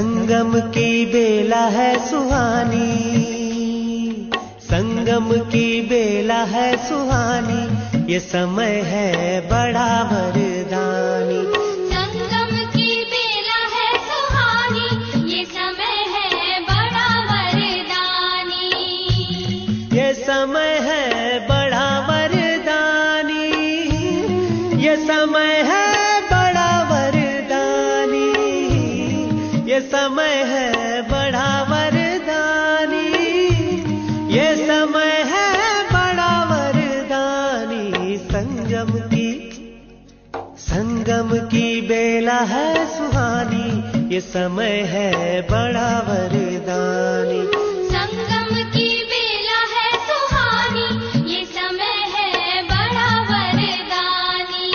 संगम की बेला है सुहानी, संगम की बेला है सुहानी, ये समय है बड़ा वरदानी। संगम की बेला है सुहानी, ये समय है बड़ा वरदानी। ये समय है बड़ा वरदानी, ये समय है बड़ा वरदानी, ये समय है बड़ा वरदानी, ये समय है बड़ा वरदानी। संगम की बेला है सुहानी, ये समय है बड़ा वरदानी। संगम की बेला है सुहानी, ये समय है बड़ा वरदानी।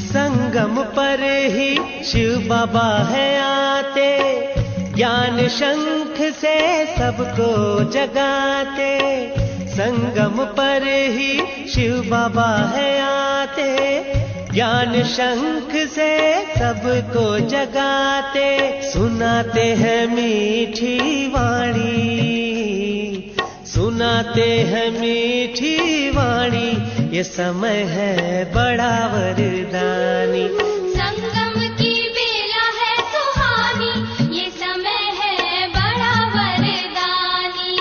संगम पर ही शिव बाबा है आते, ज्ञान शंख से सबको जगाते। संगम पर ही शिव बाबा है आते, ज्ञान शंख से सबको जगाते। सुनाते हैं मीठी वाणी, सुनाते हैं मीठी वाणी, ये समय है बड़ा वरदानी। संगम की बेला है सुहानी, ये समय है बड़ा वरदानी।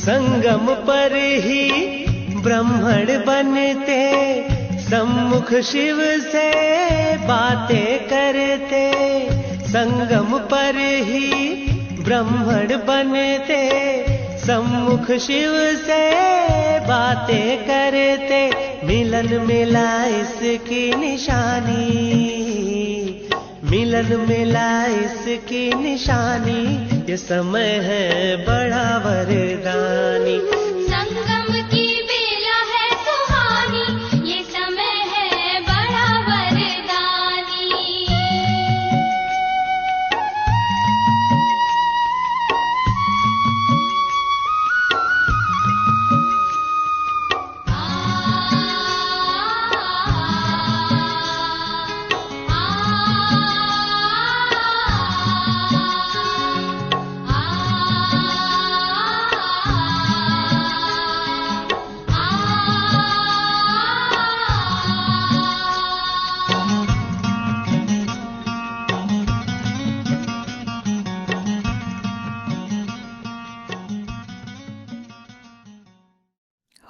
संगम पर ही ब्राह्मण बनते, सम्मुख शिव से बातें करते। संगम पर ही ब्राह्मण बनते, सम्मुख शिव से बातें करते। मिलन मिला इसकी निशानी, मिलन मिला इसकी निशानी, ये समय है बड़ा वरदानी। संगम की बेला है सुहानी, ये समय है बड़ा वरदानी।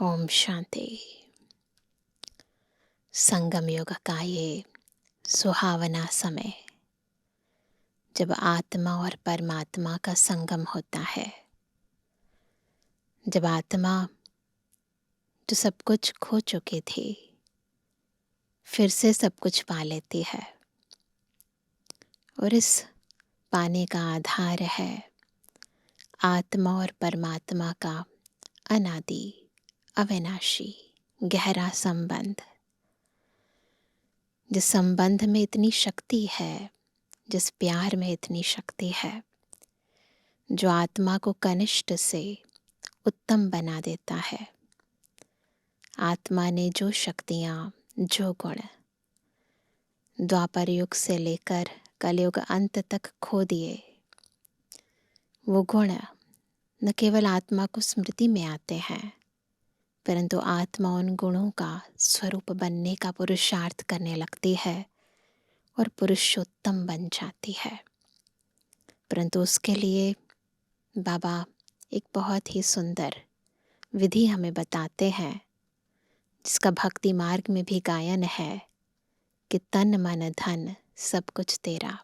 ओम शांति। संगम युग का ये सुहावना समय, जब आत्मा और परमात्मा का संगम होता है, जब आत्मा जो सब कुछ खो चुकी थी फिर से सब कुछ पा लेती है, और इस पाने का आधार है आत्मा और परमात्मा का अनादि अविनाशी गहरा संबंध। जिस संबंध में इतनी शक्ति है, जिस प्यार में इतनी शक्ति है, जो आत्मा को कनिष्ठ से उत्तम बना देता है। आत्मा ने जो शक्तियाँ, जो गुण द्वापर युग से लेकर कलयुग अंत तक खो दिए, वो गुण न केवल आत्मा को स्मृति में आते हैं, परंतु आत्मा उन गुणों का स्वरूप बनने का पुरुषार्थ करने लगती है और पुरुषोत्तम बन जाती है। परंतु उसके लिए बाबा एक बहुत ही सुंदर विधि हमें बताते हैं, जिसका भक्ति मार्ग में भी गायन है कि तन मन धन सब कुछ तेरा।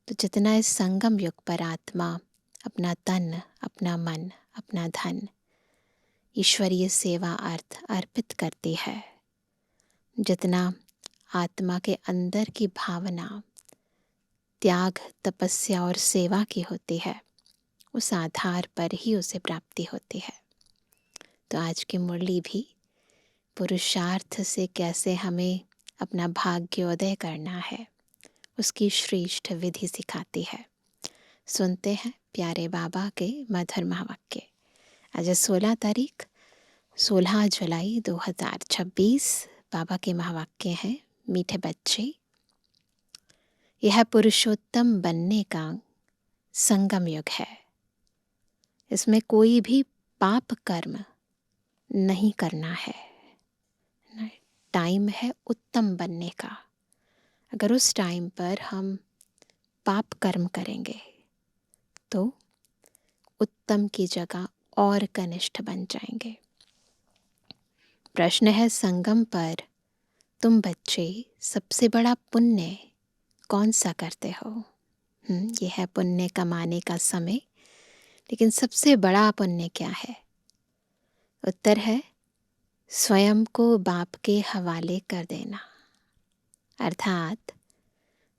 तो जितना इस संगम युग पर आत्मा अपना तन, अपना मन, अपना धन ईश्वरीय सेवा अर्थ अर्पित करती है, जितना आत्मा के अंदर की भावना त्याग, तपस्या और सेवा की होती है, उस आधार पर ही उसे प्राप्ति होती है। तो आज की मुरली भी पुरुषार्थ से कैसे हमें अपना भाग्योदय करना है, उसकी श्रेष्ठ विधि सिखाती है। सुनते हैं प्यारे बाबा के मधुर महावाक्य। आज 16 तारीख 16 जुलाई 2026। बाबा के महावाक्य हैं, मीठे बच्चे, यह पुरुषोत्तम बनने का संगम युग है। इसमें कोई भी पाप कर्म नहीं करना है। टाइम है उत्तम बनने का। अगर उस टाइम पर हम पाप कर्म करेंगे तो उत्तम की जगह और कनिष्ठ बन जाएंगे। प्रश्न है, संगम पर तुम बच्चे सबसे बड़ा पुण्य कौन सा करते हो? यह है पुण्य कमाने का समय, लेकिन सबसे बड़ा पुण्य क्या है? उत्तर है स्वयं को बाप के हवाले कर देना, अर्थात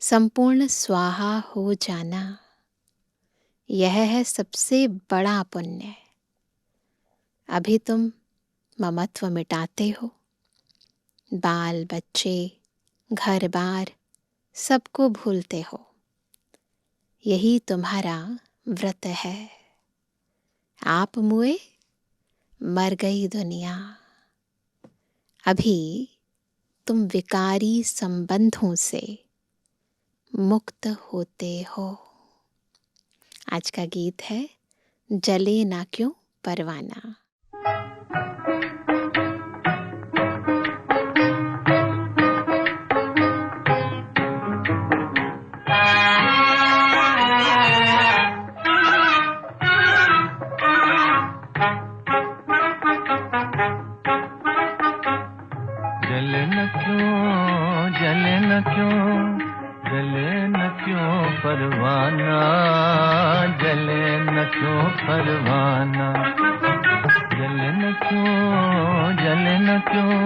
संपूर्ण स्वाहा हो जाना। यह है सबसे बड़ा पुण्य। अभी तुम ममत्व मिटाते हो, बाल बच्चे, घर बार सबको भूलते हो। यही तुम्हारा व्रत है। आप मुए, मर गई दुनिया। अभी तुम विकारी संबंधों से मुक्त होते हो। आज का गीत है जले ना क्यों परवाना। परवाना जले न क्यों परवाना, जले न क्यों, जले न क्यों,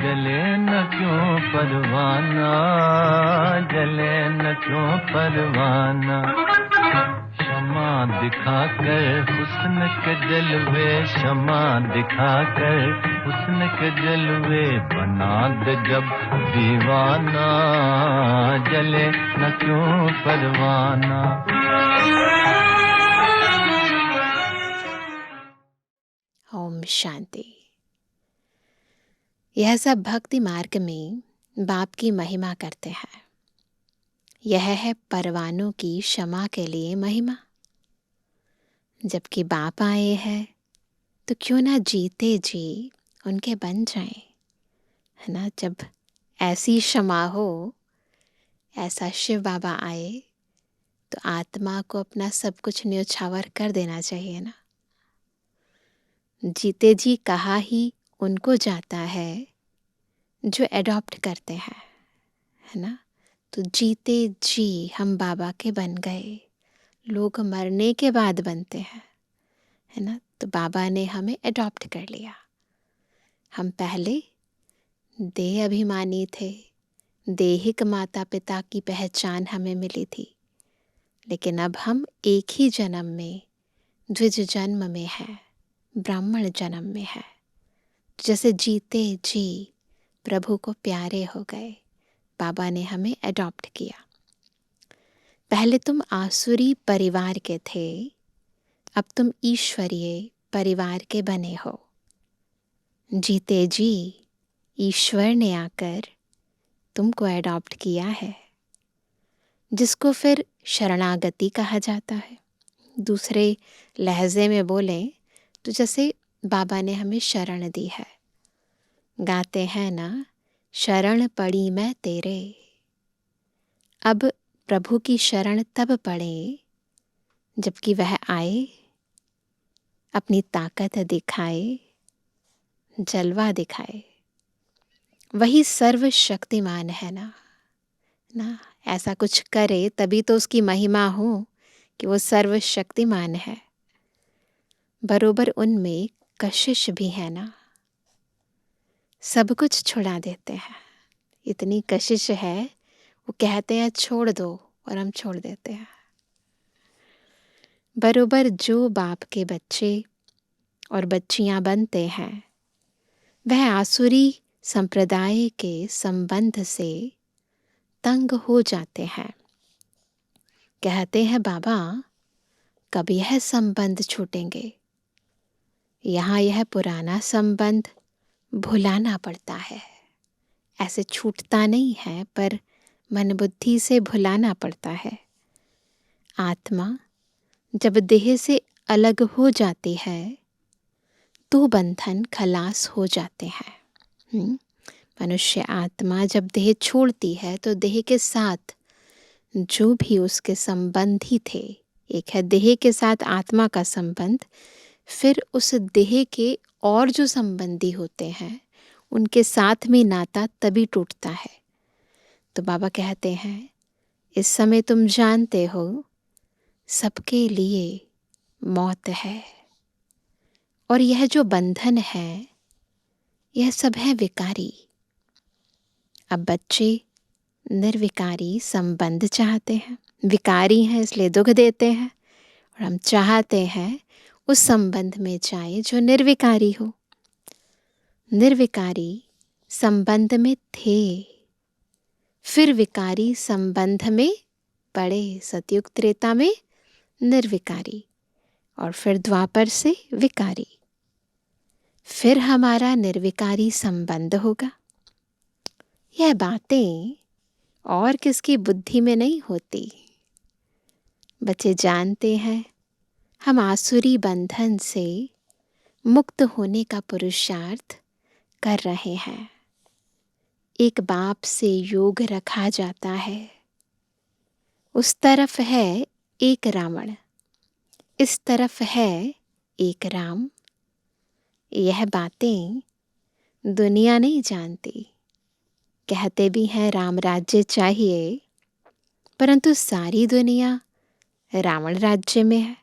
जले न क्यों परवाना, जले न क्यों परवाना। क्षमा दिखाकर हुस्न के जलवे, क्षमा दिखाकर हुस्न के जलवे बना दे जब दीवाना, जले न क्यों परवाना। ओम शांति। यह सब भक्ति मार्ग में बाप की महिमा करते हैं। यह है परवानों की क्षमा के लिए महिमा। जबकि बाप आए हैं तो क्यों ना जीते जी उनके बन जाएं, है ना। जब ऐसी क्षमा हो, ऐसा शिव बाबा आए तो आत्मा को अपना सब कुछ न्योछावर कर देना चाहिए ना। जीते जी कहा ही उनको जाता है जो एडॉप्ट करते हैं, है ना। तो जीते जी हम बाबा के बन गए। लोग मरने के बाद बनते हैं, है ना। तो बाबा ने हमें एडॉप्ट कर लिया। हम पहले देह अभिमानी थे, देहिक माता पिता की पहचान हमें मिली थी, लेकिन अब हम एक ही जन्म में, द्विज जन्म में है, ब्राह्मण जन्म में है। जैसे जीते जी प्रभु को प्यारे हो गए, बाबा ने हमें एडॉप्ट किया। पहले तुम आसुरी परिवार के थे, अब तुम ईश्वरीय परिवार के बने हो। जीते जी ईश्वर ने आकर तुमको एडॉप्ट किया है। जिसको फिर शरणागति कहा जाता है। दूसरे लहजे में बोलें तो जैसे बाबा ने हमें शरण दी है, गाते हैं ना, शरण पड़ी मैं तेरे। अब प्रभु की शरण तब पड़े जबकि वह आए, अपनी ताकत दिखाए, जलवा दिखाए। वही सर्वशक्तिमान है ना, ऐसा कुछ करे तभी तो उसकी महिमा हो कि वो सर्वशक्तिमान है। बरोबर उनमें कशिश भी है ना, सब कुछ छुड़ा देते हैं। इतनी कशिश है, वो कहते हैं छोड़ दो और हम छोड़ देते हैं। बरोबर जो बाप के बच्चे और बच्चियां बनते हैं, वह आसुरी संप्रदाय के संबंध से तंग हो जाते हैं। कहते हैं बाबा कब यह संबंध छूटेंगे। यहाँ यह पुराना संबंध भुलाना पड़ता है। ऐसे छूटता नहीं है, पर मन बुद्धि से भुलाना पड़ता है। आत्मा जब देह से अलग हो जाती है तो बंधन खलास हो जाते हैं। मनुष्य आत्मा जब देह छोड़ती है तो देह के साथ जो भी उसके संबंधी थे, एक है देह के साथ आत्मा का संबंध, फिर उस देह के और जो संबंधी होते हैं उनके साथ में नाता तभी टूटता है। तो बाबा कहते हैं इस समय तुम जानते हो सबके लिए मौत है, और यह जो बंधन है यह सब है विकारी। अब बच्चे निर्विकारी संबंध चाहते हैं, विकारी हैं इसलिए दुख देते हैं, और हम चाहते हैं उस संबंध में जाए जो निर्विकारी हो। निर्विकारी संबंध में थे, फिर विकारी संबंध में पड़े। सतयुग त्रेता में निर्विकारी, और फिर द्वापर से विकारी, फिर हमारा निर्विकारी संबंध होगा। यह बातें और किसकी बुद्धि में नहीं होती। बच्चे जानते हैं हम आसुरी बंधन से मुक्त होने का पुरुषार्थ कर रहे हैं। एक बाप से योग रखा जाता है, उस तरफ है एक रावण, इस तरफ है एक राम। यह बातें दुनिया नहीं जानती। कहते भी हैं राम राज्य चाहिए, परंतु सारी दुनिया रावण राज्य में है।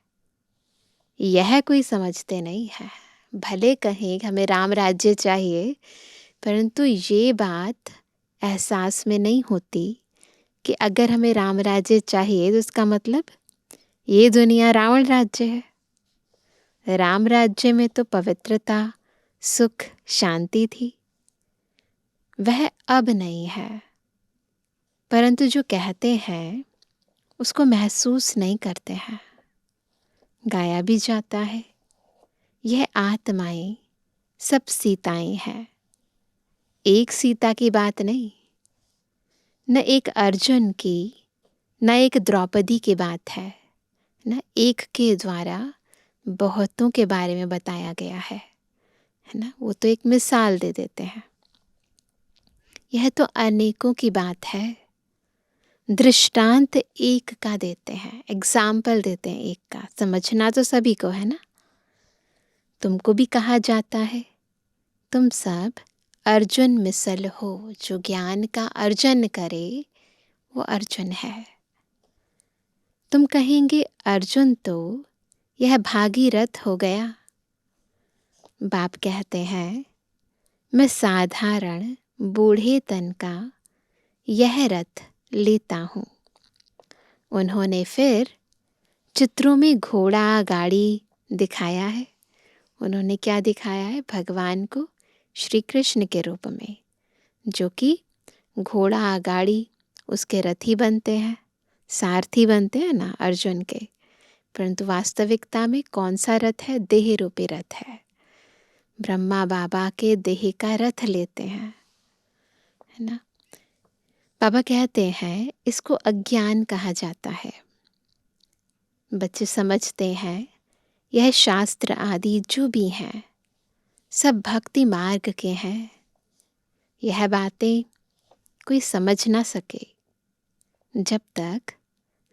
यह कोई समझते नहीं है। भले कहें हमें राम राज्य चाहिए, परंतु ये बात एहसास में नहीं होती कि अगर हमें राम राज्य चाहिए तो इसका मतलब ये दुनिया रावण राज्य है। राम राज्य में तो पवित्रता, सुख, शांति थी, वह अब नहीं है। परंतु जो कहते हैं उसको महसूस नहीं करते हैं। गाया भी जाता है, यह आत्माएं सब सीताएं हैं। एक सीता की बात नहीं, न एक अर्जुन की, न एक द्रौपदी की बात है, न एक के द्वारा बहुतों के बारे में बताया गया है ना। वो तो एक मिसाल दे देते हैं। यह तो अनेकों की बात है। दृष्टांत एक का देते हैं, एग्जाम्पल देते हैं एक का। समझना तो सभी को है ना। तुमको भी कहा जाता है तुम सब अर्जुन मिसल हो, जो ज्ञान का अर्जन करे वो अर्जुन है। तुम कहेंगे अर्जुन तो यह भागीरथ हो गया। बाप कहते हैं मैं साधारण बूढ़े तन का यह रथ लेता हूँ। उन्होंने फिर चित्रों में घोड़ा गाड़ी दिखाया है। उन्होंने क्या दिखाया है? भगवान को श्री कृष्ण के रूप में, जो कि घोड़ा गाड़ी उसके रथी बनते हैं, सारथी बनते हैं ना अर्जुन के। परंतु वास्तविकता में कौन सा रथ है? देह रूपी रथ है। ब्रह्मा बाबा के देह का रथ लेते हैं, है ना। बाबा कहते हैं इसको अज्ञान कहा जाता है। बच्चे समझते हैं यह शास्त्र आदि जो भी हैं सब भक्ति मार्ग के हैं। यह बातें कोई समझ ना सके जब तक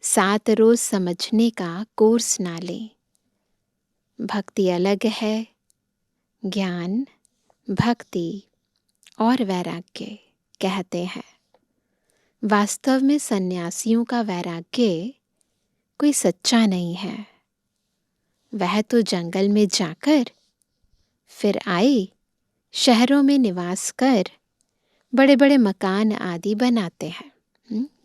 7 रोज समझने का कोर्स ना ले। भक्ति अलग है, ज्ञान, भक्ति और वैराग्य कहते हैं। वास्तव में सन्यासियों का वैराग्य कोई सच्चा नहीं है। वह तो जंगल में जाकर फिर आए, शहरों में निवास कर बड़े बड़े मकान आदि बनाते हैं।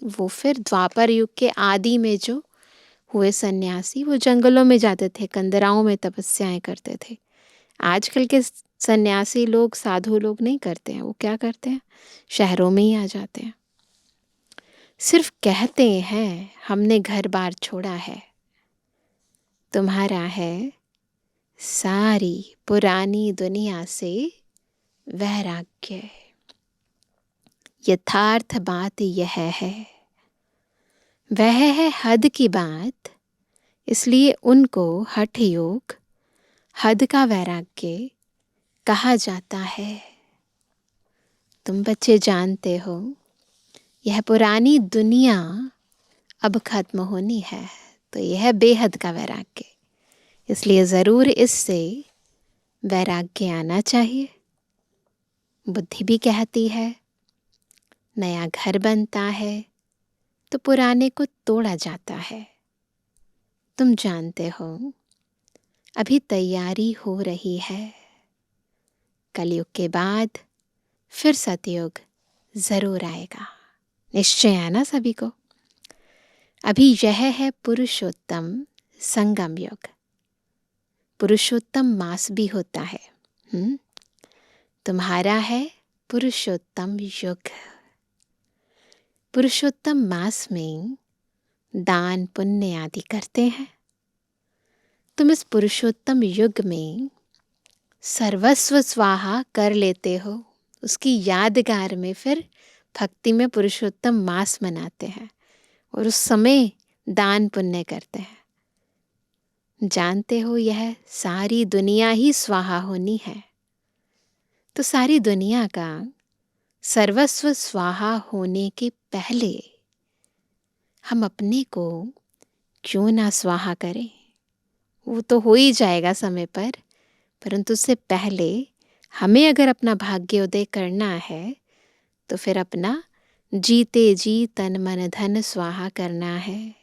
वो फिर द्वापर युग के आदि में जो हुए सन्यासी वो जंगलों में जाते थे, कंदराओं में तपस्याएं करते थे। आजकल के सन्यासी लोग, साधु लोग नहीं करते हैं। वो क्या करते हैं, शहरों में ही आ जाते हैं। सिर्फ कहते हैं हमने घर बार छोड़ा है। तुम्हारा है सारी पुरानी दुनिया से वैराग्य। यथार्थ बात यह है, वह है हद की बात। इसलिए उनको हठ योग, हद का वैराग्य कहा जाता है। तुम बच्चे जानते हो यह पुरानी दुनिया अब खत्म होनी है, तो यह बेहद का वैराग्य। इसलिए ज़रूर इससे वैराग्य आना चाहिए। बुद्धि भी कहती है नया घर बनता है तो पुराने को तोड़ा जाता है। तुम जानते हो अभी तैयारी हो रही है। कलयुग के बाद फिर सतयुग ज़रूर आएगा, निश्चय है ना सभी को। अभी यह है पुरुषोत्तम संगम युग। पुरुषोत्तम मास भी होता है। तुम्हारा है पुरुषोत्तम युग। पुरुषोत्तम मास में दान पुण्य आदि करते हैं। तुम इस पुरुषोत्तम युग में सर्वस्व स्वाहा कर लेते हो। उसकी यादगार में फिर भक्ति में पुरुषोत्तम मास मनाते हैं और उस समय दान पुण्य करते हैं। जानते हो यह सारी दुनिया ही स्वाहा होनी है, तो सारी दुनिया का सर्वस्व स्वाहा होने के पहले हम अपने को क्यों ना स्वाहा करें। वो तो हो ही जाएगा समय पर, परंतु उससे पहले हमें अगर अपना भाग्योदय करना है तो फिर अपना जीते जी तन मन धन स्वाहा करना है।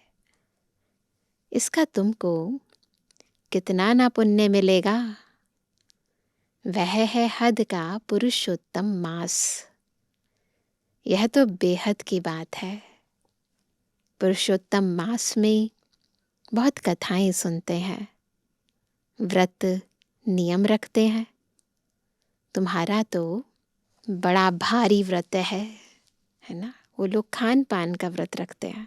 इसका तुमको कितना ना पुण्य मिलेगा। वह है हद का पुरुषोत्तम मास। यह तो बेहद की बात है। पुरुषोत्तम मास में बहुत कथाएं सुनते हैं, व्रत नियम रखते हैं। तुम्हारा तो बड़ा भारी व्रत है ना। वो लोग खान पान का व्रत रखते हैं,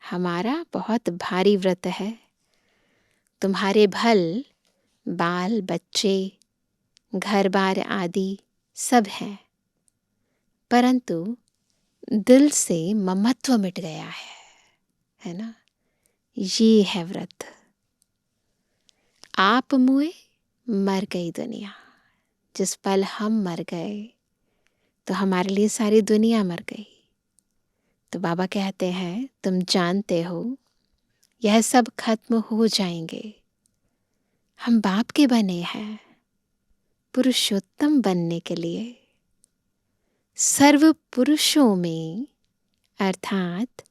हमारा बहुत भारी व्रत है। तुम्हारे भल बाल बच्चे घर बार आदि सब हैं, परंतु दिल से ममत्व मिट गया है ना। ये है व्रत। आप मुए मर गई दुनिया। जिस पल हम मर गए तो हमारे लिए सारी दुनिया मर गई। तो बाबा कहते हैं तुम जानते हो यह सब खत्म हो जाएंगे। हम बाप के बने हैं पुरुषोत्तम बनने के लिए। सर्व पुरुषों में अर्थात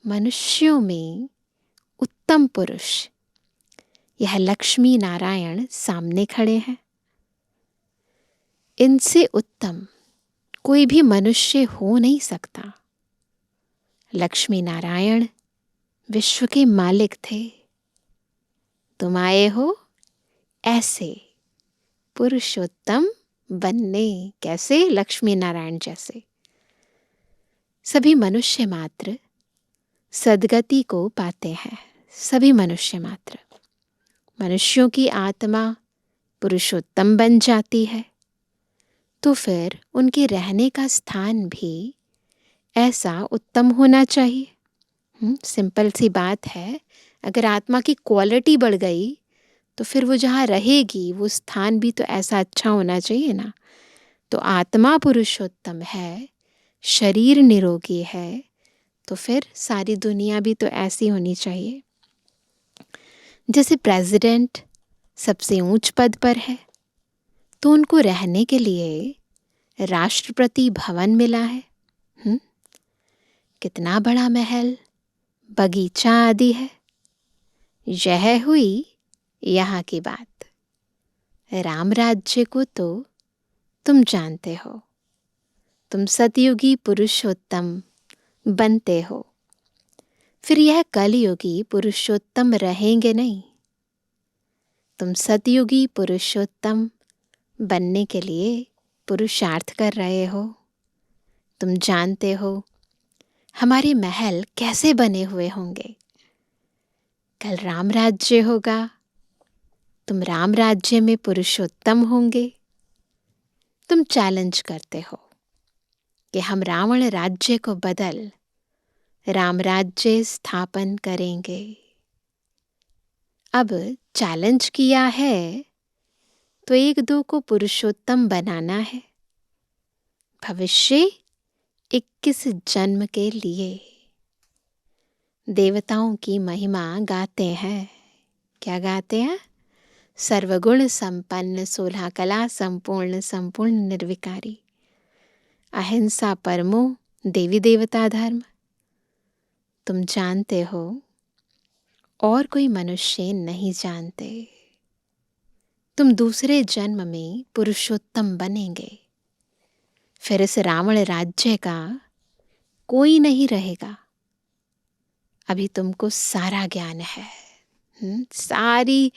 मनुष्यों में उत्तम पुरुष यह लक्ष्मी नारायण सामने खड़े हैं। इनसे उत्तम कोई भी मनुष्य हो नहीं सकता। लक्ष्मी नारायण विश्व के मालिक थे। तुम आए हो ऐसे पुरुषोत्तम बनने। कैसे? लक्ष्मी नारायण जैसे। सभी मनुष्य मात्र सद्गति को पाते हैं। सभी मनुष्य मात्र। मनुष्यों की आत्मा पुरुषोत्तम बन जाती है तो फिर उनके रहने का स्थान भी ऐसा उत्तम होना चाहिए। सिंपल सी बात है, अगर आत्मा की क्वालिटी बढ़ गई तो फिर वो जहाँ रहेगी वो स्थान भी तो ऐसा अच्छा होना चाहिए ना। तो आत्मा पुरुषोत्तम है, शरीर निरोगी है, तो फिर सारी दुनिया भी तो ऐसी होनी चाहिए। जैसे प्रेसिडेंट सबसे ऊंच पद पर है तो उनको रहने के लिए राष्ट्रपति भवन मिला है। कितना बड़ा महल, बगीचा आदि है। यह हुई यहाँ की बात। राम राज्य को तो तुम जानते हो, तुम सतयुगी पुरुषोत्तम बनते हो, फिर यह कलयुगी पुरुषोत्तम रहेंगे नहीं। तुम सतयुगी पुरुषोत्तम बनने के लिए पुरुषार्थ कर रहे हो। तुम जानते हो हमारे महल कैसे बने हुए होंगे। कल राम राज्य होगा, तुम राम राज्य में पुरुषोत्तम होंगे। तुम चैलेंज करते हो कि हम रावण राज्य को बदल राम राज्य स्थापन करेंगे। अब चैलेंज किया है तो एक दो को पुरुषोत्तम बनाना है। भविष्य 21 जन्म के लिए देवताओं की महिमा गाते हैं। क्या गाते हैं? सर्वगुण संपन्न, 16 कला संपूर्ण, संपूर्ण निर्विकारी, अहिंसा परमो देवी देवता धर्म। तुम जानते हो और कोई मनुष्य नहीं जानते। तुम दूसरे जन्म में पुरुषोत्तम बनेंगे। फिर इस रावण राज्य का कोई नहीं रहेगा। अभी तुमको सारा ज्ञान है, सारी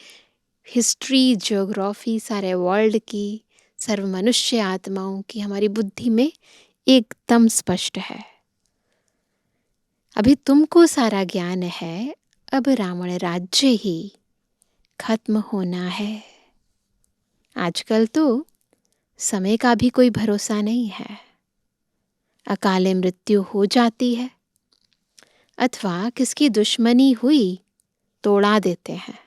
हिस्ट्री, ज्योग्राफी, सारे वर्ल्ड की, सर्व मनुष्य आत्माओं की हमारी बुद्धि में एकदम स्पष्ट है। अभी तुमको सारा ज्ञान है। अब रावण राज्य ही खत्म होना है। आजकल तो समय का भी कोई भरोसा नहीं है। अकाले मृत्यु हो जाती है अथवा किसकी दुश्मनी हुई तो उड़ा देते हैं।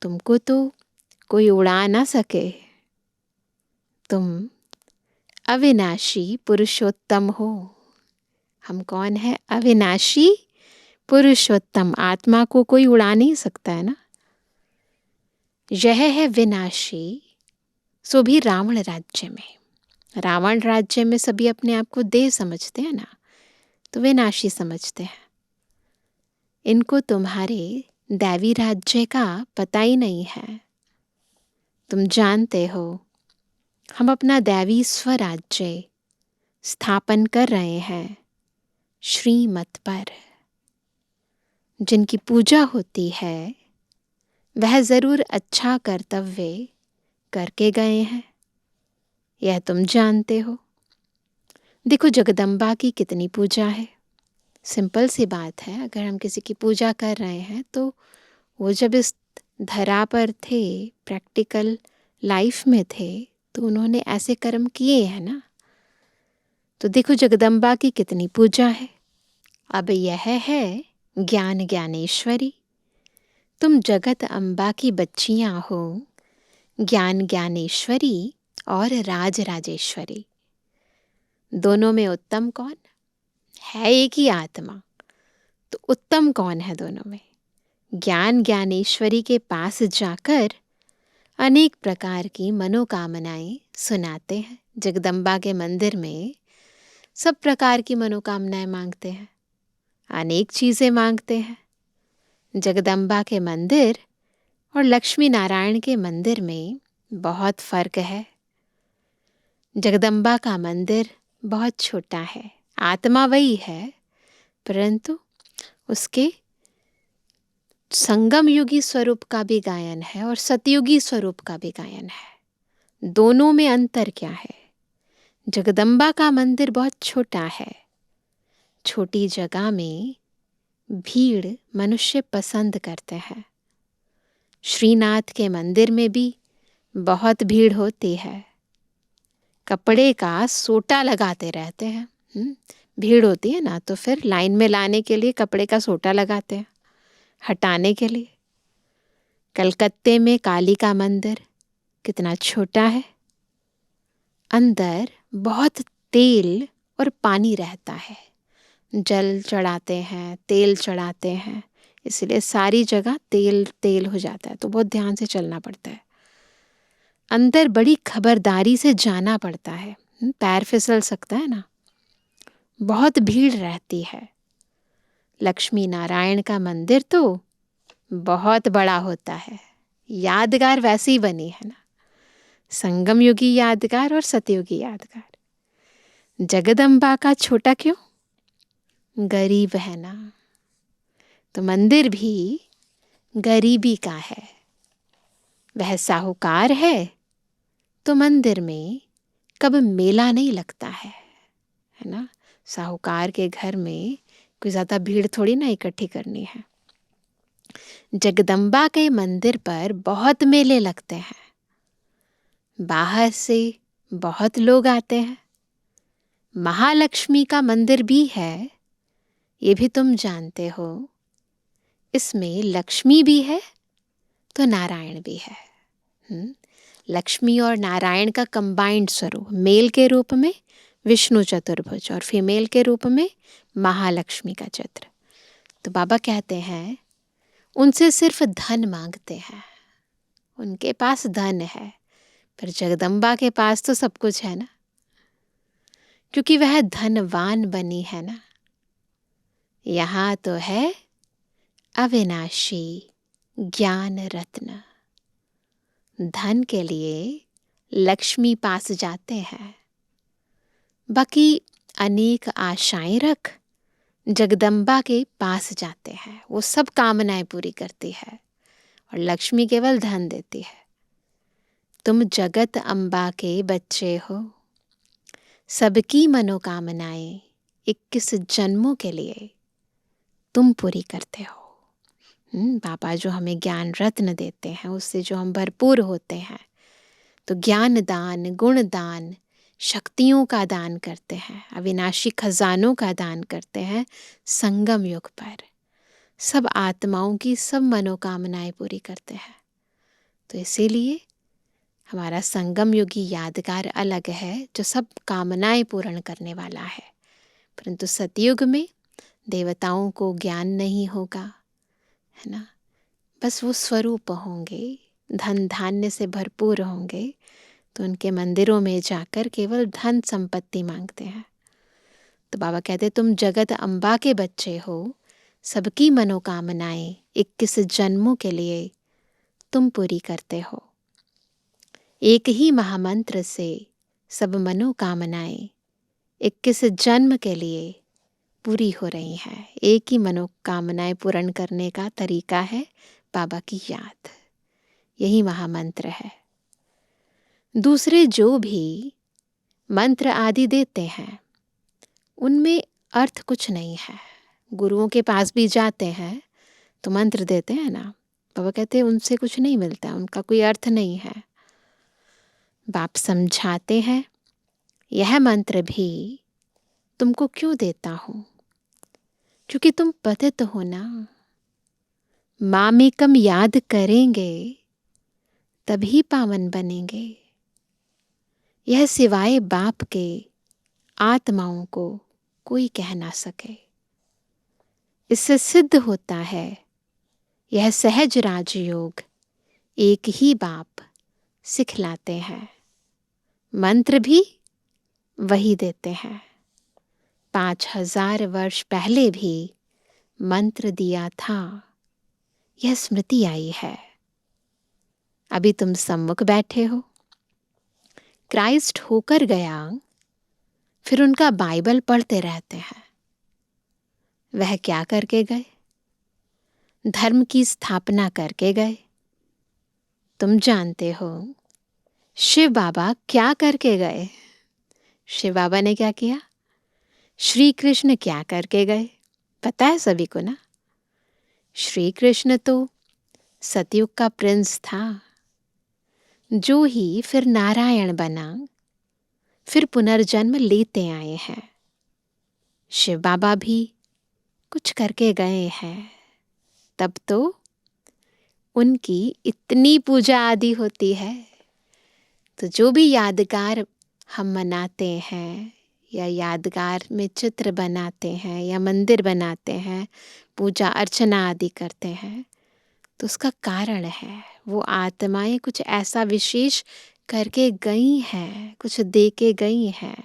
तुमको तो कोई उड़ा ना सके। तुम अविनाशी पुरुषोत्तम हो। हम कौन है? अविनाशी पुरुषोत्तम। आत्मा को कोई उड़ा नहीं सकता है ना। यह है विनाशी, सो भी रावण राज्य में। रावण राज्य में सभी अपने आप को देव समझते हैं ना, तो विनाशी समझते हैं। इनको तुम्हारे दैवी राज्य का पता ही नहीं है। तुम जानते हो हम अपना दैवी स्वराज्य स्थापन कर रहे हैं श्रीमत पर। जिनकी पूजा होती है वह जरूर अच्छा कर्तव्य करके गए हैं, यह तुम जानते हो। देखो जगदम्बा की कितनी पूजा है। सिंपल सी बात है, अगर हम किसी की पूजा कर रहे हैं तो वो जब इस धरा पर थे, प्रैक्टिकल लाइफ में थे, तो उन्होंने ऐसे कर्म किए हैं ना। तो देखो जगदम्बा की कितनी पूजा है। अब यह है ज्ञान ज्ञानेश्वरी। तुम जगत अम्बा की बच्चियां हो, ज्ञान ज्ञानेश्वरी और राज राजेश्वरी। दोनों में उत्तम कौन है? एक ही आत्मा। तो उत्तम कौन है दोनों में? ज्ञान ज्ञानेश्वरी के पास जाकर अनेक प्रकार की मनोकामनाएं सुनाते हैं। जगदम्बा के मंदिर में सब प्रकार की मनोकामनाएं मांगते हैं, अनेक चीजें मांगते हैं। जगदम्बा के मंदिर और लक्ष्मी नारायण के मंदिर में बहुत फर्क है। जगदम्बा का मंदिर बहुत छोटा है, आत्मा वही है, परंतु उसके संगम युगी स्वरूप का भी गायन है और सतयुगी स्वरूप का भी गायन है। दोनों में अंतर क्या है? जगदम्बा का मंदिर बहुत छोटा है। छोटी जगह में भीड़ मनुष्य पसंद करते हैं। श्रीनाथ के मंदिर में भी बहुत भीड़ होती है। कपड़े का सोटा लगाते रहते हैं, भीड़ होती है ना, तो फिर लाइन में लाने के लिए कपड़े का सोटा लगाते हैं, हटाने के लिए। कलकत्ते में काली का मंदिर कितना छोटा है, अंदर बहुत तेल और पानी रहता है। जल चढ़ाते हैं, तेल चढ़ाते हैं, इसलिए सारी जगह तेल तेल हो जाता है, तो बहुत ध्यान से चलना पड़ता है। अंदर बड़ी खबरदारी से जाना पड़ता है, पैर फिसल सकता है ना, बहुत भीड़ रहती है। लक्ष्मी नारायण का मंदिर तो बहुत बड़ा होता है, यादगार वैसी बनी है ना, संगम युगी यादगार और सतयुगी यादगार। जगदम्बा का छोटा क्यों? गरीब है ना, तो मंदिर भी गरीबी का है। वह साहूकार है तो मंदिर में कब मेला नहीं लगता है ना। साहूकार के घर में कोई ज़्यादा भीड़ थोड़ी ना इकट्ठी करनी है। जगदम्बा के मंदिर पर बहुत मेले लगते हैं, बाहर से बहुत लोग आते हैं। महालक्ष्मी का मंदिर भी है, ये भी तुम जानते हो। इसमें लक्ष्मी भी है तो नारायण भी है। लक्ष्मी और नारायण का कंबाइंड स्वरूप, मेल के रूप में विष्णु चतुर्भुज और फीमेल के रूप में महालक्ष्मी का चित्र। तो बाबा कहते हैं उनसे सिर्फ धन मांगते हैं, उनके पास धन है, पर जगदम्बा के पास तो सब कुछ है ना, क्योंकि वह धनवान बनी है ना। यहाँ तो है अविनाशी ज्ञान रत्न। धन के लिए लक्ष्मी पास जाते हैं, बाकी अनेक आशाएं रख जगदम्बा के पास जाते हैं। वो सब कामनाएं पूरी करती है और लक्ष्मी केवल धन देती है। तुम जगत अम्बा के बच्चे हो, सबकी मनोकामनाएं 21 जन्मों के लिए तुम पूरी करते हो। बाबा जो हमें ज्ञान रत्न देते हैं, उससे जो हम भरपूर होते हैं, तो ज्ञान दान, गुण दान, शक्तियों का दान करते हैं, अविनाशी खजानों का दान करते हैं। संगम युग पर सब आत्माओं की सब मनोकामनाएं पूरी करते हैं। तो इसीलिए हमारा संगम युगी यादगार अलग है, जो सब कामनाएं पूर्ण करने वाला है। परंतु सतयुग में देवताओं को ज्ञान नहीं होगा, है ना, बस वो स्वरूप होंगे, धन धान्य से भरपूर होंगे, तो उनके मंदिरों में जाकर केवल धन संपत्ति मांगते हैं। तो बाबा कहते तुम जगत अम्बा के बच्चे हो, सबकी मनोकामनाएं 21 जन्मों के लिए तुम पूरी करते हो। एक ही महामंत्र से सब मनोकामनाएं 21 जन्म के लिए पूरी हो रही हैं। एक ही मनोकामनाएं पूर्ण करने का तरीका है बाबा की याद, यही महामंत्र है। दूसरे जो भी मंत्र आदि देते हैं उनमें अर्थ कुछ नहीं है। गुरुओं के पास भी जाते हैं तो मंत्र देते हैं ना, बाबा कहते हैं उनसे कुछ नहीं मिलता, उनका कोई अर्थ नहीं है। बाप समझाते हैं यह मंत्र भी तुमको क्यों देता हूँ, क्योंकि तुम पतित हो ना। मामेकम याद करेंगे तभी पावन बनेंगे। यह सिवाय बाप के आत्माओं को कोई कह ना सके। इससे सिद्ध होता है यह सहज राजयोग एक ही बाप सिखलाते हैं, मंत्र भी वही देते हैं। 5000 वर्ष पहले भी मंत्र दिया था, यह स्मृति आई है। अभी तुम सम्मुख बैठे हो, क्राइस्ट होकर गया, फिर उनका बाइबल पढ़ते रहते हैं। वह क्या करके गए? धर्म की स्थापना करके गए। तुम जानते हो शिव बाबा क्या करके गए? शिव बाबा ने क्या किया? श्री कृष्ण क्या करके गए? पता है सभी को ना। श्री कृष्ण तो सतयुग का प्रिंस था, जो ही फिर नारायण बना, फिर पुनर्जन्म लेते आए हैं। शिव बाबा भी कुछ करके गए हैं, तब तो उनकी इतनी पूजा आदि होती है। तो जो भी यादगार हम मनाते हैं या यादगार में चित्र बनाते हैं या मंदिर बनाते हैं, पूजा अर्चना आदि करते हैं, तो उसका कारण है वो आत्माएं कुछ ऐसा विशेष करके गई हैं, कुछ दे के गई हैं।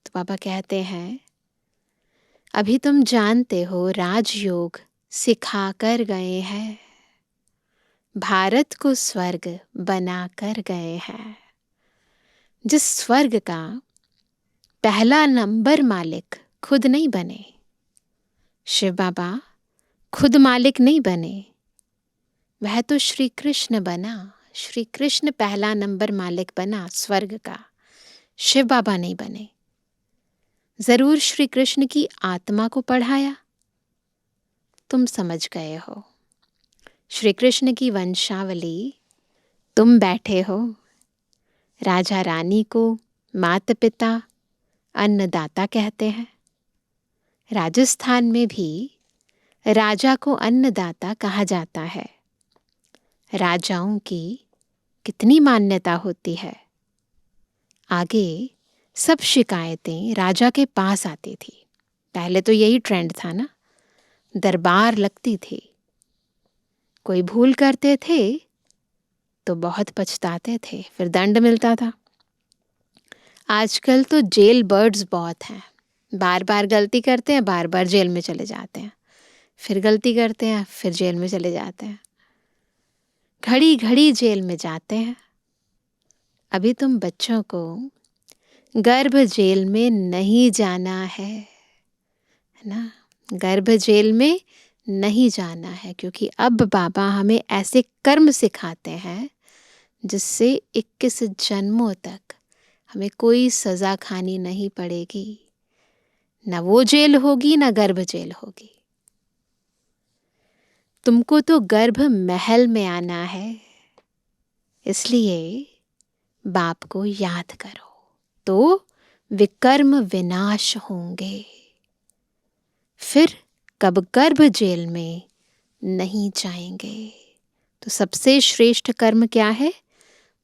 तो बाबा कहते हैं, अभी तुम जानते हो राजयोग सिखा कर गए हैं, भारत को स्वर्ग बना कर गए हैं। जिस स्वर्ग का पहला नंबर मालिक खुद नहीं बने, शिव बाबा खुद मालिक नहीं बने, वह तो श्री कृष्ण बना। श्री कृष्ण पहला नंबर मालिक बना स्वर्ग का, शिव बाबा नहीं बने। जरूर श्री कृष्ण की आत्मा को पढ़ाया, तुम समझ गए हो। श्री कृष्ण की वंशावली तुम बैठे हो। राजा रानी को माता पिता अन्नदाता कहते हैं। राजस्थान में भी राजा को अन्नदाता कहा जाता है। राजाओं की कितनी मान्यता होती है। आगे सब शिकायतें राजा के पास आती थी। पहले तो यही ट्रेंड था ना, दरबार लगती थी। कोई भूल करते थे तो बहुत पछताते थे, फिर दंड मिलता था। आजकल तो जेल बर्ड्स बहुत हैं, बार बार गलती करते हैं, बार बार जेल में चले जाते हैं, फिर गलती करते हैं, फिर जेल में चले जाते हैं, घड़ी घड़ी जेल में जाते हैं। अभी तुम बच्चों को गर्भ जेल में नहीं जाना है ना, गर्भ जेल में नहीं जाना है, क्योंकि अब बाबा हमें ऐसे कर्म सिखाते हैं जिससे 21 जन्मों तक हमें कोई सजा खानी नहीं पड़ेगी। ना वो जेल होगी, ना गर्भ जेल होगी। तुमको तो गर्भ महल में आना है, इसलिए बाप को याद करो तो विकर्म विनाश होंगे। फिर कब गर्भ जेल में नहीं जाएंगे। तो सबसे श्रेष्ठ कर्म क्या है?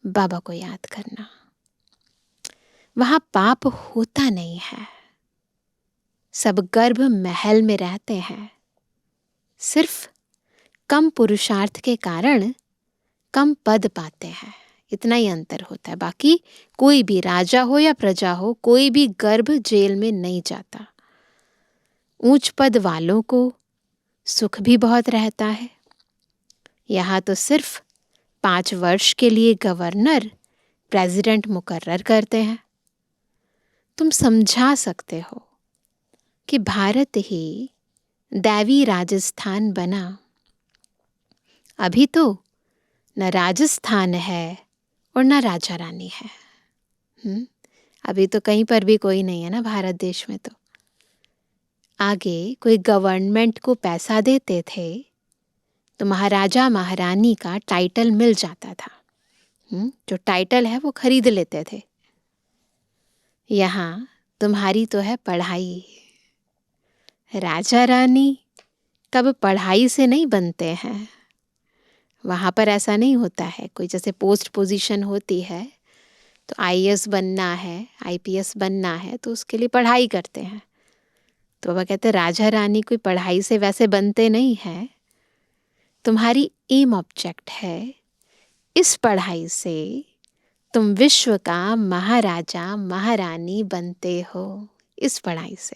बाबा को याद करना। वहां पाप होता नहीं है, सब गर्भ महल में रहते हैं। सिर्फ कम पुरुषार्थ के कारण कम पद पाते हैं, इतना ही अंतर होता है। बाकी कोई भी राजा हो या प्रजा हो, कोई भी गर्भ जेल में नहीं जाता। ऊंच पद वालों को सुख भी बहुत रहता है। यहाँ तो सिर्फ 5 वर्ष के लिए गवर्नर प्रेसिडेंट मुकर्रर करते हैं। तुम समझा सकते हो कि भारत ही दैवी राजस्थान बना। अभी तो न राजस्थान है और न राजा रानी है। अभी तो कहीं पर भी कोई नहीं है ना भारत देश में। तो आगे कोई गवर्नमेंट को पैसा देते थे तो महाराजा महारानी का टाइटल मिल जाता था। जो टाइटल है वो खरीद लेते थे। यहाँ तुम्हारी तो है पढ़ाई। राजा रानी कब पढ़ाई से नहीं बनते हैं। वहाँ पर ऐसा नहीं होता है। कोई जैसे पोस्ट पोजीशन होती है तो आईएएस बनना है, आईपीएस बनना है, तो उसके लिए पढ़ाई करते हैं। तो बाबा कहते हैं राजा रानी कोई पढ़ाई से वैसे बनते नहीं हैं। तुम्हारी एम ऑब्जेक्ट है, इस पढ़ाई से तुम विश्व का महाराजा महारानी बनते हो। इस पढ़ाई से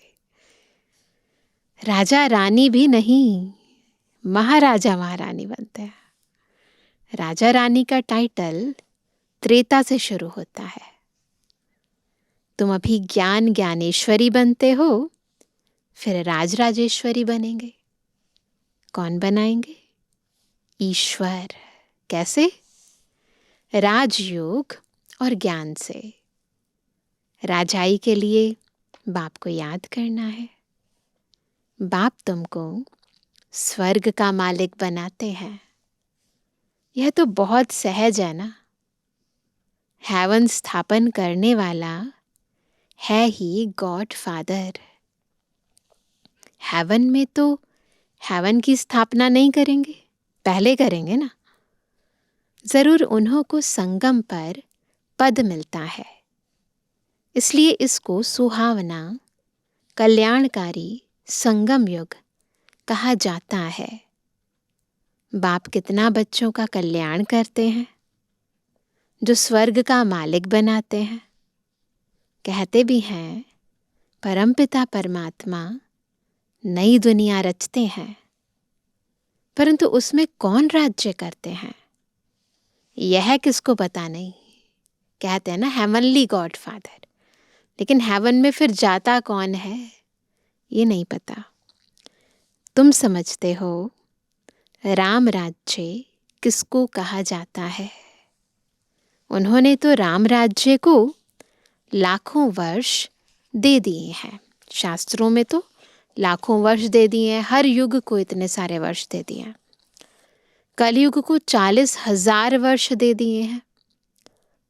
राजा रानी भी नहीं, महाराजा महारानी बनते हैं। राजा रानी का टाइटल त्रेता से शुरू होता है। तुम अभी ज्ञान ज्ञानेश्वरी बनते हो, फिर राज राजेश्वरी बनेंगे। कौन बनाएंगे? ईश्वर। कैसे? राजयोग और ज्ञान से। राजाई के लिए बाप को याद करना है। बाप तुमको स्वर्ग का मालिक बनाते हैं। यह तो बहुत सहज है ना। हेवन स्थापन करने वाला है ही गॉड फादर। हेवन में तो हेवन की स्थापना नहीं करेंगे, पहले करेंगे ना। जरूर उन्हों को संगम पर पद मिलता है, इसलिए इसको सुहावना कल्याणकारी संगम युग कहा जाता है। बाप कितना बच्चों का कल्याण करते हैं, जो स्वर्ग का मालिक बनाते हैं। कहते भी हैं परमपिता परमात्मा नई दुनिया रचते हैं, परंतु उसमें कौन राज्य करते हैं यह किसको पता नहीं। कहते हैं ना हेवनली गॉड फादर, लेकिन हेवन में फिर जाता कौन है ये नहीं पता। तुम समझते हो राम राज्य किसको कहा जाता है? उन्होंने तो राम राज्य को लाखों वर्ष दे दिए हैं। शास्त्रों में तो लाखों वर्ष दे दिए हैं, हर युग को इतने सारे वर्ष दे दिए हैं। कलयुग को 40,000 वर्ष दे दिए हैं।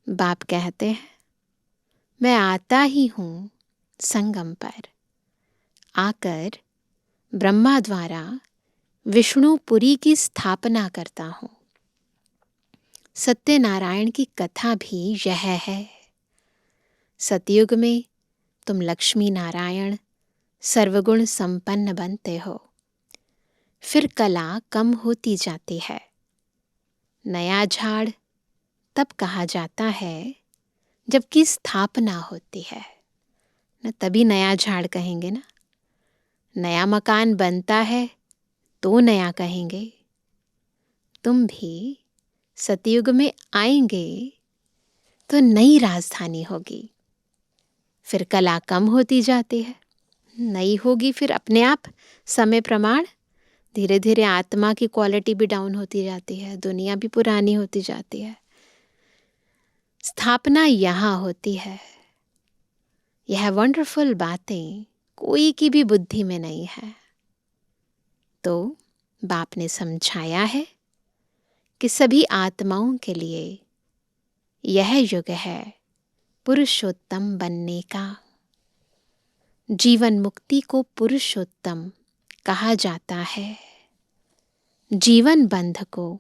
बाप कहते हैं मैं आता ही हूँ संगम पर, आकर ब्रह्मा द्वारा विष्णुपुरी की स्थापना करता हूँ। सत्यनारायण की कथा भी यह है। सतयुग में तुम लक्ष्मी नारायण सर्वगुण संपन्न बनते हो, फिर कला कम होती जाती है। नया झाड़ तब कहा जाता है जबकि स्थापना होती है न, तभी नया झाड़ कहेंगे ना। नया मकान बनता है तो नया कहेंगे। तुम भी सतयुग में आएंगे तो नई राजधानी होगी, फिर कला कम होती जाती है, नई होगी, फिर अपने आप समय प्रमाण धीरे धीरे आत्मा की क्वालिटी भी डाउन होती जाती है, दुनिया भी पुरानी होती जाती है। स्थापना यहाँ होती है। यह वंडरफुल बातें कोई की भी बुद्धि में नहीं है। तो बाप ने समझाया है कि सभी आत्माओं के लिए यह युग है पुरुषोत्तम बनने का। जीवन मुक्ति को पुरुषोत्तम कहा जाता है। जीवन बंध को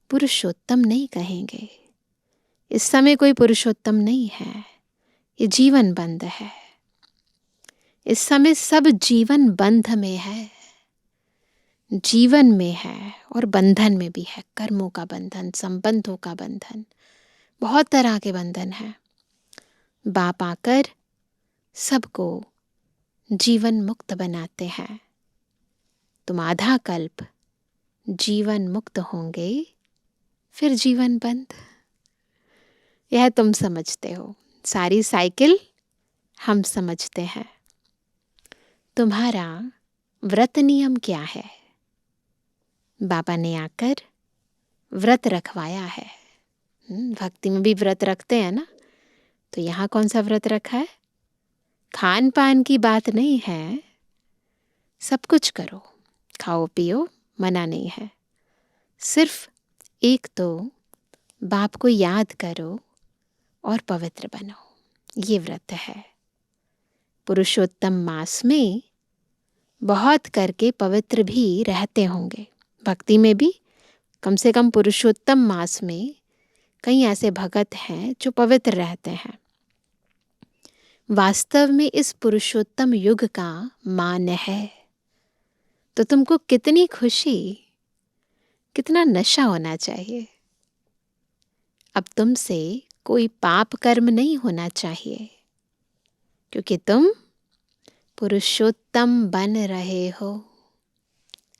पुरुषोत्तम नहीं कहेंगे। इस समय कोई पुरुषोत्तम नहीं है, ये जीवन बंध है। इस समय सब जीवन बंध में है, जीवन में है और बंधन में भी है। कर्मों का बंधन, संबंधों का बंधन, बहुत तरह के बंधन है। बाप आकर सबको जीवन मुक्त बनाते हैं। तुम आधा कल्प जीवन मुक्त होंगे, फिर जीवन बंद। यह तुम समझते हो, सारी साइकिल हम समझते हैं। तुम्हारा व्रत नियम क्या है? बाबा ने आकर व्रत रखवाया है। भक्ति में भी व्रत रखते हैं ना, तो यहाँ कौन सा व्रत रखा है? खान पान की बात नहीं है, सब कुछ करो, खाओ पियो, मना नहीं है। सिर्फ एक तो बाप को याद करो और पवित्र बनो, ये व्रत है। पुरुषोत्तम मास में बहुत करके पवित्र भी रहते होंगे। भक्ति में भी कम से कम पुरुषोत्तम मास में कई ऐसे भगत हैं जो पवित्र रहते हैं। वास्तव में इस पुरुषोत्तम युग का मान है, तो तुमको कितनी खुशी, कितना नशा होना चाहिए। अब तुमसे कोई पाप कर्म नहीं होना चाहिए, क्योंकि तुम पुरुषोत्तम बन रहे हो।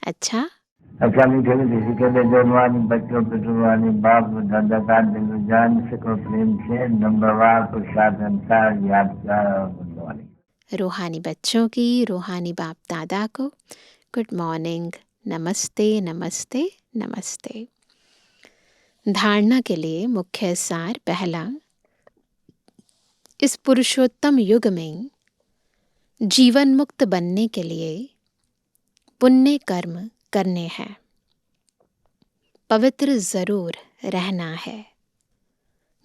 अच्छा, मीठे मीठे के बेजवानी बच्चों पितृवानी बाप दादा का दिल जान सको प्रेम से नंबरवार प्रसाद अनुसार याद कर। रूहानी बच्चों की रूहानी बाप दादा को गुड मॉर्निंग, नमस्ते नमस्ते नमस्ते। धारणा के लिए मुख्य सार पहला, इस पुरुषोत्तम युग में जीवन मुक्त बनने के लिए पुण्य कर्म करने हैं, पवित्र जरूर रहना है।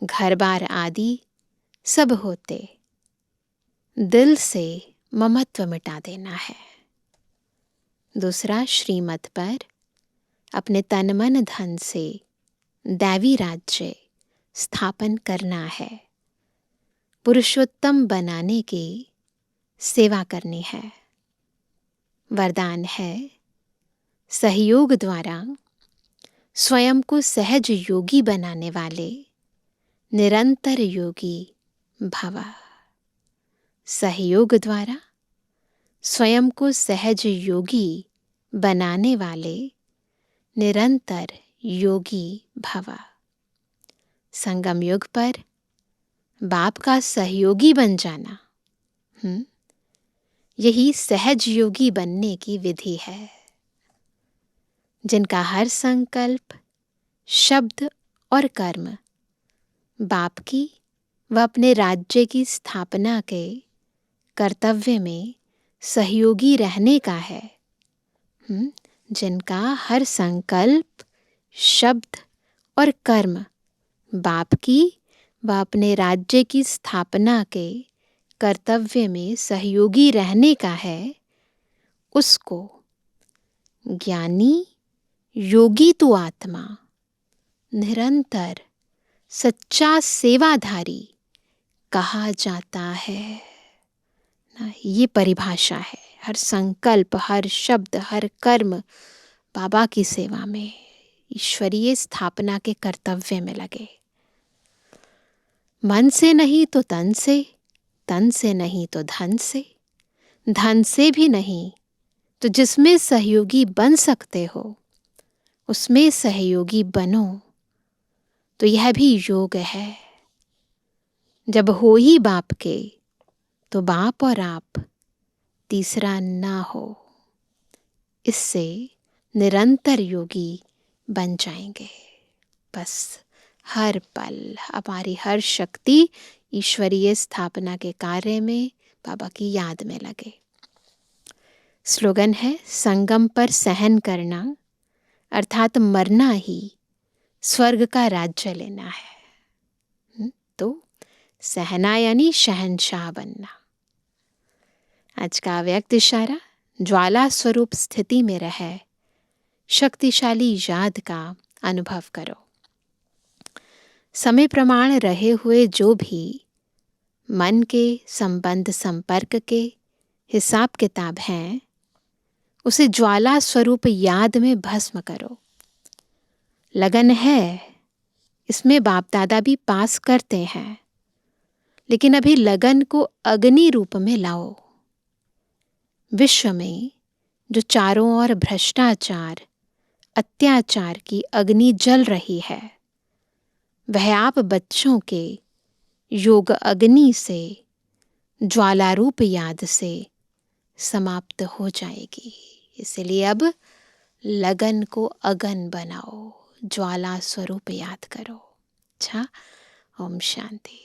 घर बार आदि सब होते, दिल से ममत्व मिटा देना है। दूसरा श्रीमत पर अपने तन मन धन से दैवी राज्य स्थापन करना है, पुरुषोत्तम बनाने की सेवा करनी है। वरदान है सहयोग द्वारा स्वयं को सहज योगी बनाने वाले निरंतर योगी भव। सहयोग द्वारा स्वयं को सहज योगी बनाने वाले निरंतर योगी भव। संगम युग पर बाप का सहयोगी बन जाना, यही सहज योगी बनने की विधि है। जिनका हर संकल्प, शब्द और कर्म बाप की व अपने राज्य की स्थापना के कर्तव्य में सहयोगी रहने का है। जिनका हर संकल्प, शब्द और कर्म बाप की व अपने राज्य की स्थापना के कर्तव्य में सहयोगी रहने का है, उसको ज्ञानी योगी तू आत्मा, निरंतर सच्चा सेवाधारी कहा जाता है ना। ये परिभाषा है। हर संकल्प, हर शब्द, हर कर्म बाबा की सेवा में, ईश्वरीय स्थापना के कर्तव्य में लगे। मन से नहीं तो तन से, तन से नहीं तो धन से, धन से भी नहीं तो जिसमें सहयोगी बन सकते हो उसमें सहयोगी बनो। तो यह भी योग है। जब हो ही बाप के तो बाप और आप तीसरा ना हो। इससे निरंतर योगी बन जाएंगे। बस हर पल हमारी हर शक्ति ईश्वरीय स्थापना के कार्य में बाबा की याद में लगे। स्लोगन है संगम पर सहन करना, अर्थात मरना ही स्वर्ग का राज्य लेना है। तो सहना यानी शहंशाह बनना। आज का अव्यक्त इशारा, ज्वाला स्वरूप स्थिति में रह शक्तिशाली याद का अनुभव करो। समय प्रमाण रहे हुए जो भी मन के संबंध संपर्क के हिसाब किताब हैं, उसे ज्वाला स्वरूप याद में भस्म करो। लगन है, इसमें बाप दादा भी पास करते हैं, लेकिन अभी लगन को अग्नि रूप में लाओ। विश्व में जो चारों ओर भ्रष्टाचार, अत्याचार की अग्नि जल रही है, वह आप बच्चों के योग अग्नि से, ज्वालारूप याद से समाप्त हो जाएगी। इसलिए अब लगन को अगन बनाओ, ज्वाला स्वरूप याद करो। अच्छा, ओम शांति।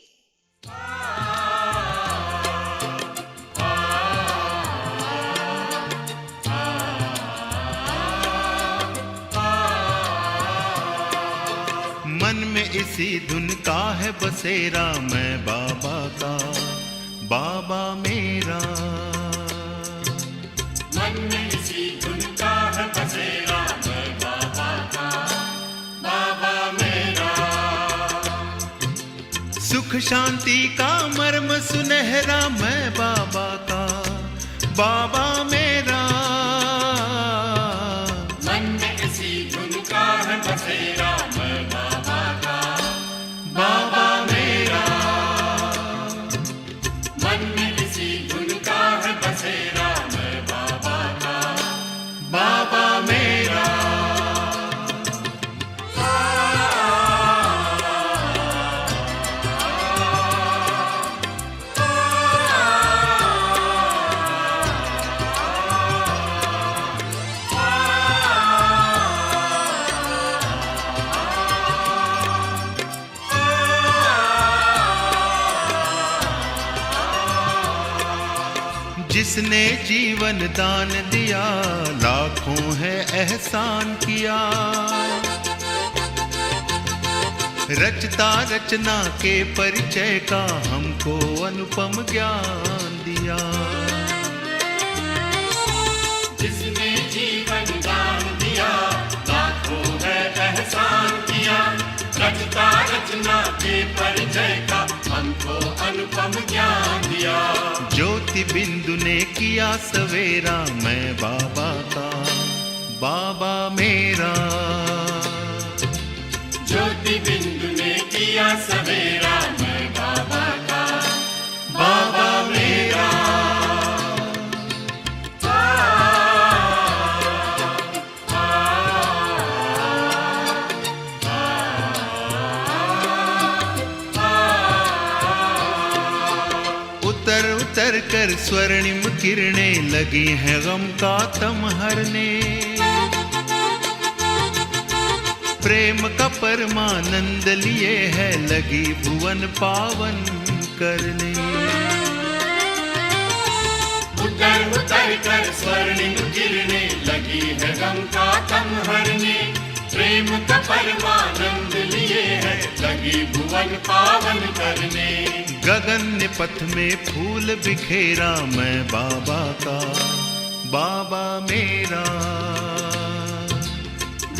मन में इसी धुन का है बसेरा, मैं बाबा का, बाबा मेरा। मन में इसी धुन का है बसेरा, मैं बाबा का, बाबा मेरा। सुख शांति का मर्म सुनहरा, मैं बाबा का, बाबा मेरा। मन में इसी धुन का है बसेरा, मैं बाबा का, बाबा मेरा। मन में इसी धुन का है बसेरा, मैं बाबा का, बाबा मेरा। जिसने जीवन दान दिया, लाखों है एहसान किया। रचता रचना के परिचय का हमको अनुपम ज्ञान दिया। जिसने परिचय का हमको अनुपम ज्ञान दिया। ज्योति बिंदु ने किया सवेरा मैं बाबा का बाबा मेरा। ज्योति बिंदु ने किया सवेरा मैं बाबा का बाबा मेरा। उतर उतर कर स्वर्णिम किरणें लगी हैं गम का तम हरने। प्रेम का परमानंद लिए है लगी भुवन पावन करने। उतर उतर कर स्वर्णिम किरणें लगी है गम का तम हरने। प्रेम का परमानंद लिए है लगी भुवन पावन करने। गगन ने पथ में फूल बिखेरा मैं बाबा का बाबा मेरा।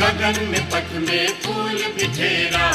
गगन में पथ में फूल बिखेरा